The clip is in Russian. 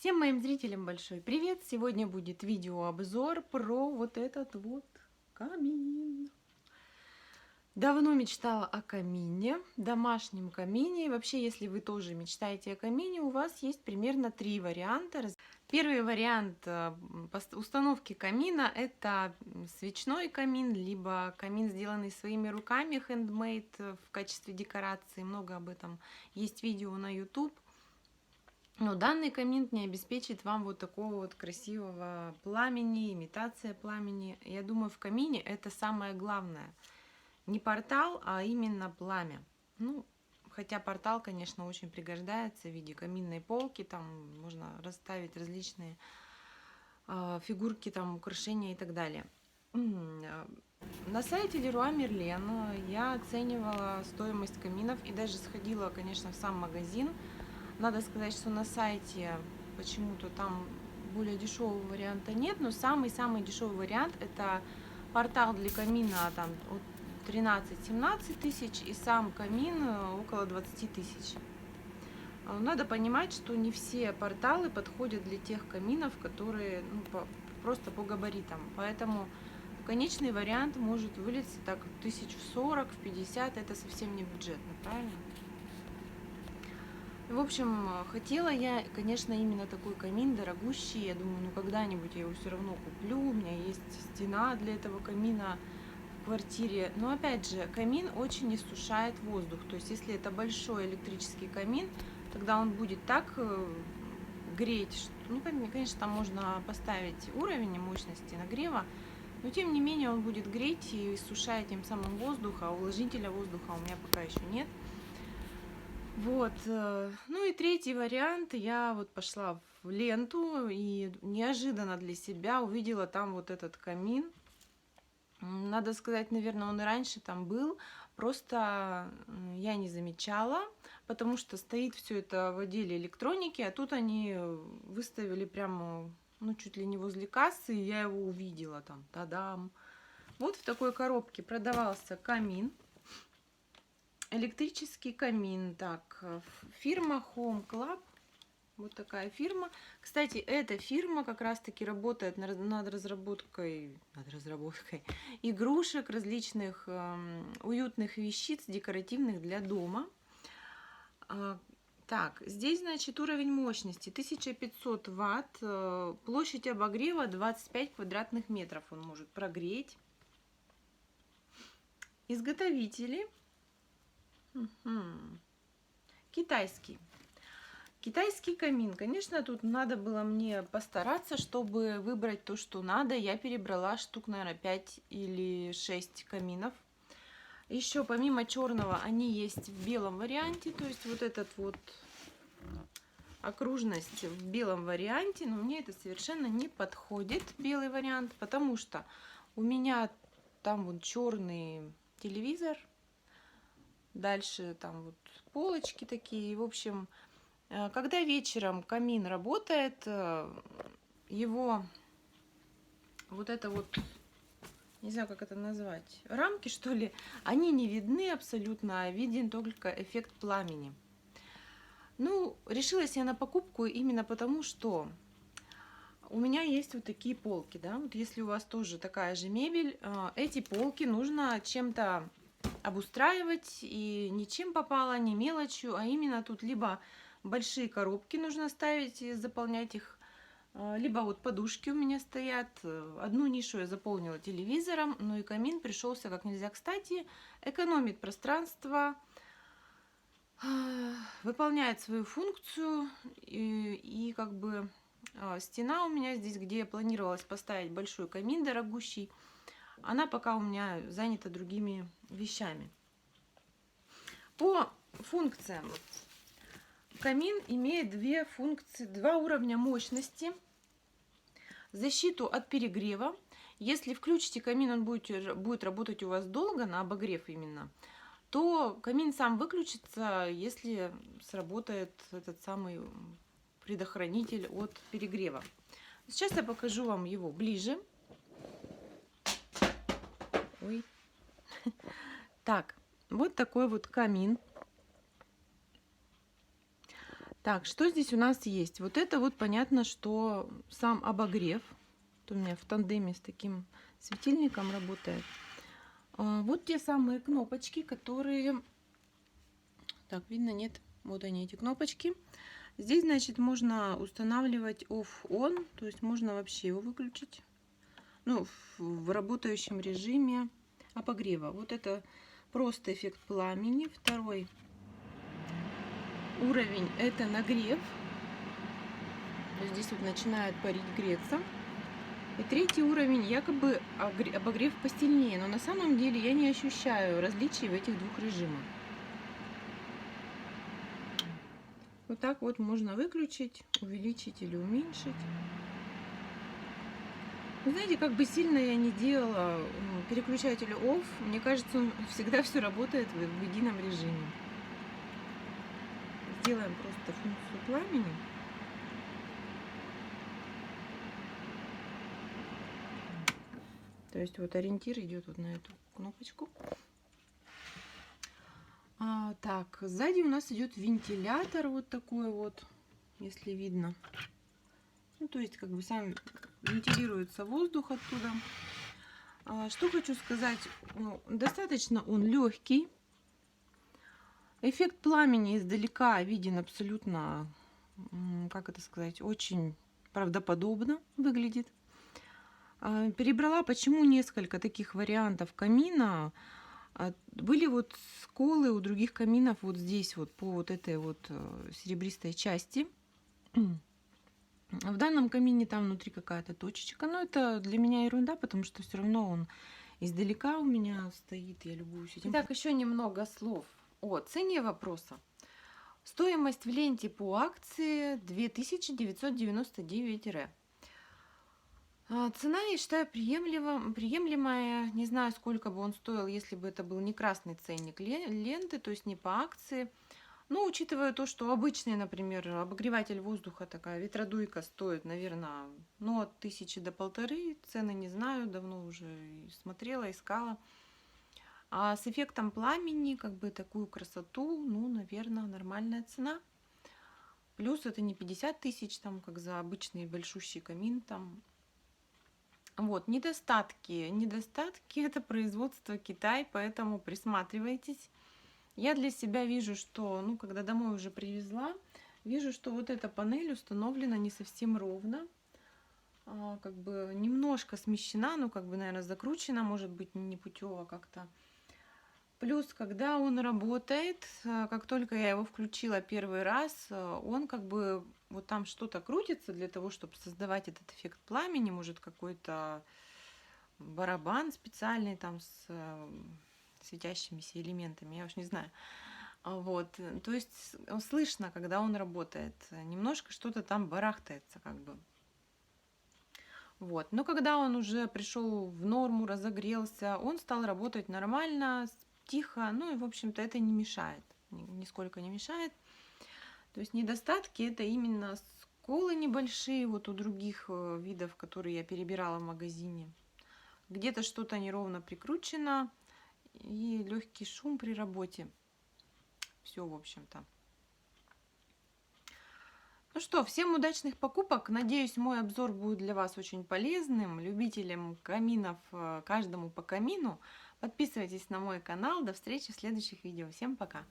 Всем моим зрителям большой привет! Сегодня будет видеообзор про вот этот вот камин. Давно мечтала о камине, домашнем камине. И вообще, если вы тоже мечтаете о камине, у вас есть примерно три варианта. Первый вариант установки камина – это свечной камин, либо камин, сделанный своими руками, handmade в качестве декорации. Много об этом есть видео на YouTube. Но данный камин не обеспечит вам вот такого вот красивого пламени, имитация пламени. Я думаю, в камине это самое главное. Не портал, а именно пламя. Ну, хотя портал, конечно, очень пригождается в виде каминной полки. Там можно расставить различные фигурки, там, украшения и так далее. На сайте Leroy Merlin я оценивала стоимость каминов и даже сходила, конечно, в сам магазин. Надо сказать, что на сайте почему-то там более дешевого варианта нет, но самый-самый дешевый вариант — это портал для камина там от 13-17 тысяч и сам камин около 20 тысяч. Надо понимать, что не все порталы подходят для тех каминов, которые просто по габаритам. Поэтому конечный вариант может вылиться так тысяч в 40, в 50, это совсем не бюджетно, правильно? В общем, хотела я, конечно, именно такой камин дорогущий. Я думаю, ну когда-нибудь я его все равно куплю. У меня есть стена для этого камина в квартире. Но опять же, камин очень иссушает воздух. То есть, если это большой электрический камин, тогда он будет так греть, что, ну, конечно, там можно поставить уровень мощности нагрева, но тем не менее он будет греть и иссушать тем самым воздух, а увлажнителя воздуха у меня пока еще нет. Вот, ну и третий вариант, я вот пошла в ленту и неожиданно для себя увидела там вот этот камин. Надо сказать, наверное, он и раньше там был, просто я не замечала, потому что стоит все это в отделе электроники, а тут они выставили прямо, ну, чуть ли не возле кассы, и я его увидела там, тадам. Вот в такой коробке продавался камин. Электрический камин. Так, фирма Home Club. Вот такая фирма. Кстати, эта фирма как раз-таки работает над разработкой игрушек, различных уютных вещиц, декоративных для дома. Так, здесь, значит, уровень мощности 1500 ватт, площадь обогрева 25 квадратных метров он может прогреть. Изготовители. Китайский. Китайский камин. Конечно, тут надо было мне постараться, чтобы выбрать то, что надо. Я перебрала штук, наверное, 5 или 6 каминов. Еще помимо черного они есть в белом варианте. То есть вот этот вот окружность в белом варианте. Но мне это совершенно не подходит, белый вариант, потому что у меня там вот черный телевизор. Дальше там вот полочки такие. В общем, когда вечером камин работает, его вот это вот, не знаю, как это назвать, рамки, что ли, они не видны абсолютно, а виден только эффект пламени. Ну, решилась я на покупку именно потому, что у меня есть вот такие полки, да, вот если у вас тоже такая же мебель, эти полки нужно чем-то обустраивать, и ничем попало, не мелочью, а именно тут либо большие коробки нужно ставить и заполнять их, либо вот подушки у меня стоят. Одну нишу я заполнила телевизором, но и камин пришелся как нельзя кстати, экономит пространство, выполняет свою функцию, и как бы стена у меня здесь, где я планировалась поставить большой камин дорогущий, она пока у меня занята другими вещами. По функциям. Камин имеет две функции, два уровня мощности. Защиту от перегрева. Если включите камин, он будет работать у вас долго, на обогрев именно, то камин сам выключится, если сработает этот самый предохранитель от перегрева. Сейчас я покажу вам его ближе. Ой. Так, вот такой вот камин. Так, что здесь у нас есть? Вот это вот понятно, что сам обогрев. Вот у меня в тандеме с таким светильником работает. Вот те самые кнопочки, которые... Так, видно, нет? Вот они, эти кнопочки. Здесь, значит, можно устанавливать off-on, то есть можно вообще его выключить. Ну, в работающем режиме обогрева. Вот это просто эффект пламени. Второй уровень — это нагрев. То есть здесь вот начинает парить, греться. И третий уровень якобы обогрев посильнее, но на самом деле я не ощущаю различий в этих двух режимах. Вот так вот можно выключить, увеличить или уменьшить. Вы знаете, как бы сильно я не делала переключатель OFF, мне кажется, он всегда все работает в едином режиме. Сделаем просто функцию пламени. То есть вот ориентир идет вот на эту кнопочку. Так, сзади у нас идет вентилятор вот такой вот, если видно. Ну, то есть как бы сам вентилируется воздух оттуда. Что хочу сказать, ну, достаточно он легкий. Эффект пламени издалека виден абсолютно, как это сказать, очень правдоподобно выглядит. Перебрала почему несколько таких вариантов камина. Были вот сколы у других каминов вот здесь вот по вот этой вот серебристой части. В данном камине там внутри какая-то точечка, но это для меня ерунда, потому что все равно он издалека у меня стоит, я любуюсь этим. Итак, еще немного слов о цене вопроса. Стоимость в ленте по акции 2999 ре. Цена, я считаю, приемлемая. Не знаю, сколько бы он стоил, если бы это был не красный ценник ленты, то есть не по акции. Но учитывая то, что обычный, например, обогреватель воздуха, такая ветродуйка стоит, наверное, ну, от 1000 до 1500. Цены не знаю, давно уже смотрела, искала. А с эффектом пламени, как бы такую красоту, ну, наверное, нормальная цена. Плюс это не 50 тысяч, там, как за обычный большущий камин, там. Вот, недостатки. Недостатки — это производство Китай, поэтому присматривайтесь. Я для себя вижу, что, ну, когда домой уже привезла, вижу, что вот эта панель установлена не совсем ровно. Как бы немножко смещена, ну, как бы, наверное, закручена, может быть, не путево как-то. Плюс, когда он работает, как только я его включила первый раз, он как бы вот там что-то крутится для того, чтобы создавать этот эффект пламени, может какой-то барабан специальный там с светящимися элементами, я уж не знаю. Вот, то есть слышно, когда он работает, немножко что-то там барахтается как бы. Вот, но когда он уже пришел в норму, разогрелся, он стал работать нормально, тихо, ну и, в общем-то, это не мешает, нисколько не мешает. То есть недостатки — это именно сколы небольшие, вот у других видов, которые я перебирала в магазине. Где-то что-то неровно прикручено и легкий шум при работе. Все, в общем-то. Ну что, всем удачных покупок. Надеюсь, мой обзор будет для вас очень полезным. Любителям каминов, каждому по камину. Подписывайтесь на мой канал. До встречи в следующих видео. Всем пока!